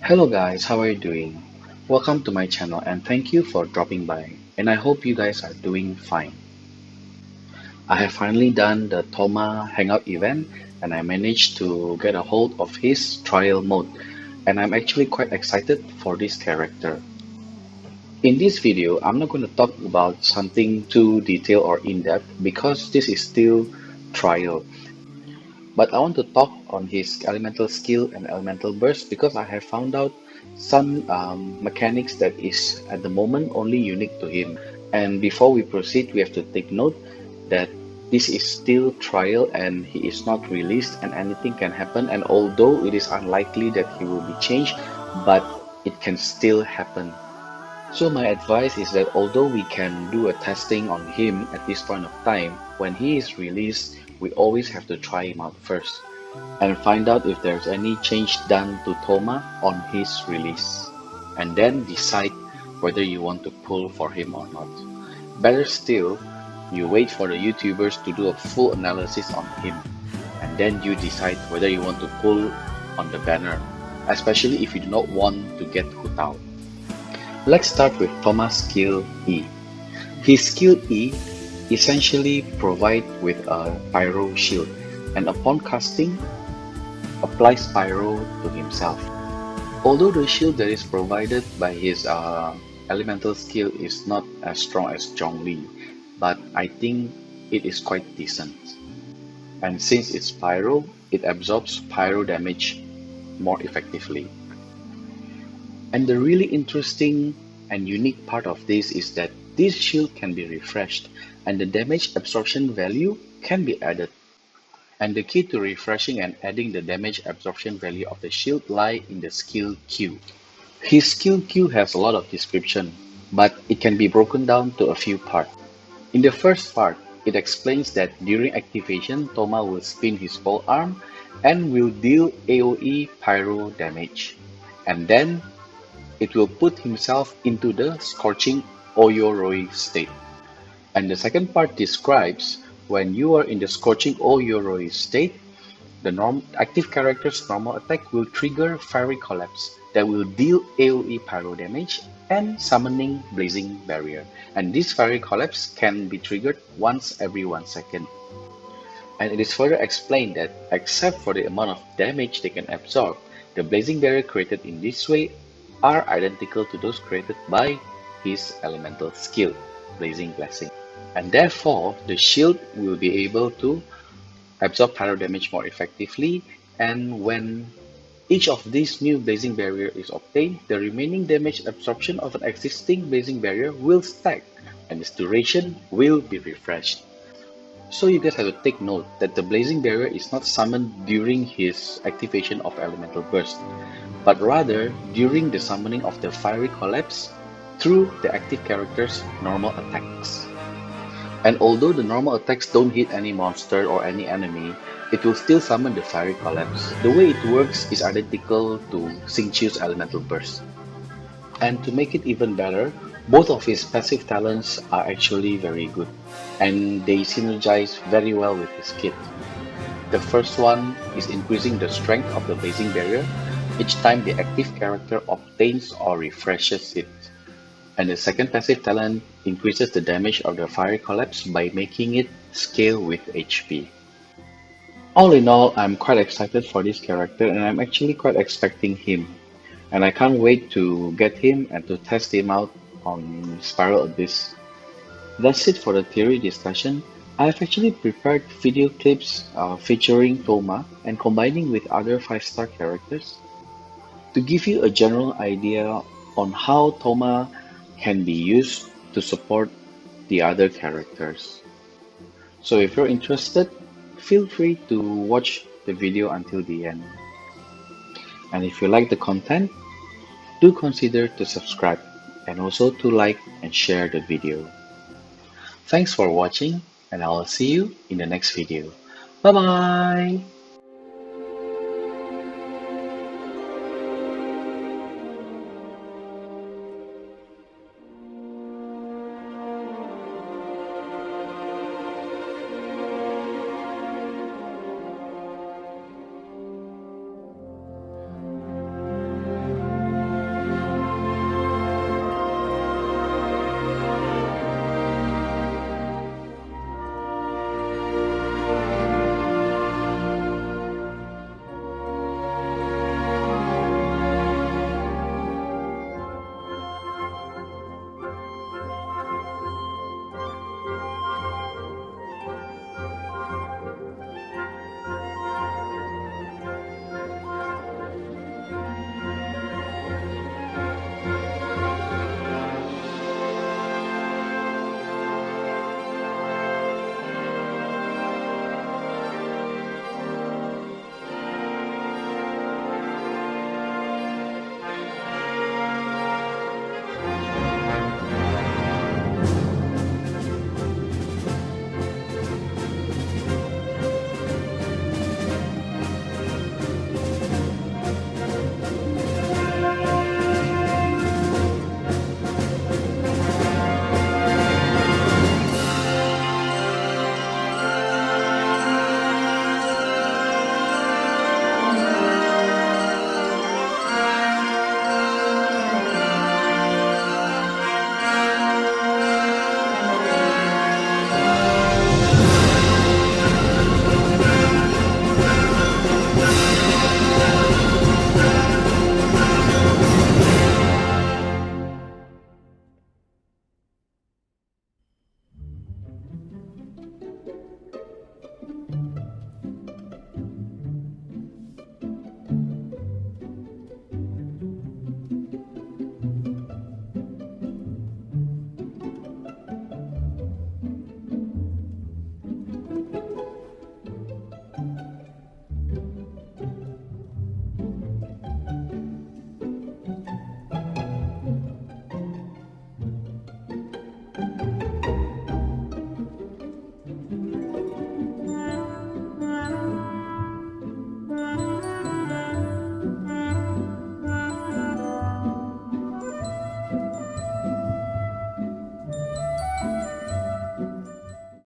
Hello guys, how are you doing? Welcome to my channel and thank you for dropping by. And I hope you guys are doing fine. I have finally done the Thoma Hangout event and I managed to get a hold of his trial mode. And I'm actually quite excited for this character. In this video, I'm not going to talk about something too detailed or in-depth because this is still trial. But I want to talk on his elemental skill and elemental burst because I have found out some mechanics that is at the moment only unique to him. And before we proceed, we have to take note that this is still trial and he is not released and anything can happen. And although it is unlikely that he will be changed, but it can still happen. So my advice is that although we can do a testing on him at this point of time, when he is released, we always have to try him out first and find out if there's any change done to Thoma on his release, and then decide whether you want to pull for him or not. Better still, you wait for the YouTubers to do a full analysis on him, and then you decide whether you want to pull on the banner, especially if you do not want to get HuTao. Let's start with Thoma's skill E. His skill E essentially provides with a pyro shield, and upon casting, applies pyro to himself. Although the shield that is provided by his elemental skill is not as strong as Zhongli, but I think it is quite decent. And since it's pyro, it absorbs pyro damage more effectively. And the really interesting and unique part of this is that this shield can be refreshed and the damage absorption value can be added. And the key to refreshing and adding the damage absorption value of the shield lie in the skill Q. His skill Q has a lot of description, but it can be broken down to a few parts. In the first part, it explains that during activation, Thoma will spin his pole arm and will deal AoE pyro damage. And then it will put himself into the scorching Oyoroi state. And the second part describes when you are in the scorching Oyoroi state, the active character's normal attack will trigger Fiery Collapse that will deal AoE pyro damage and summoning Blazing Barrier. And this Fiery Collapse can be triggered once every 1 second. And it is further explained that except for the amount of damage they can absorb, the Blazing Barrier created in this way are identical to those created by his elemental skill, Blazing Blessing. And therefore, the shield will be able to absorb pyro damage more effectively, and when each of these new Blazing Barrier is obtained, the remaining damage absorption of an existing Blazing Barrier will stack, and its duration will be refreshed. So you guys have to take note that the Blazing Barrier is not summoned during his activation of Elemental Burst, but rather during the summoning of the Fiery Collapse through the active character's normal attacks. And although the normal attacks don't hit any monster or any enemy, it will still summon the Fiery Collapse. The way it works is identical to Xingqiu's Elemental Burst. And to make it even better, both of his passive talents are actually very good, and they synergize very well with his kit. The first one is increasing the strength of the Blazing Barrier each time the active character obtains or refreshes it. And the second passive talent increases the damage of the Fiery Collapse by making it scale with HP. All in all, I'm quite excited for this character and I'm actually quite expecting him. And I can't wait to get him and to test him out on Spiral Abyss. That's it for the theory discussion. I've actually prepared video clips featuring Thoma and combining with other 5-star characters to give you a general idea on how Thoma can be used to support the other characters. So if you're interested, feel free to watch the video until the end. And if you like the content, do consider to subscribe and also to like and share the video. Thanks for watching and I'll see you in the next video. Bye bye!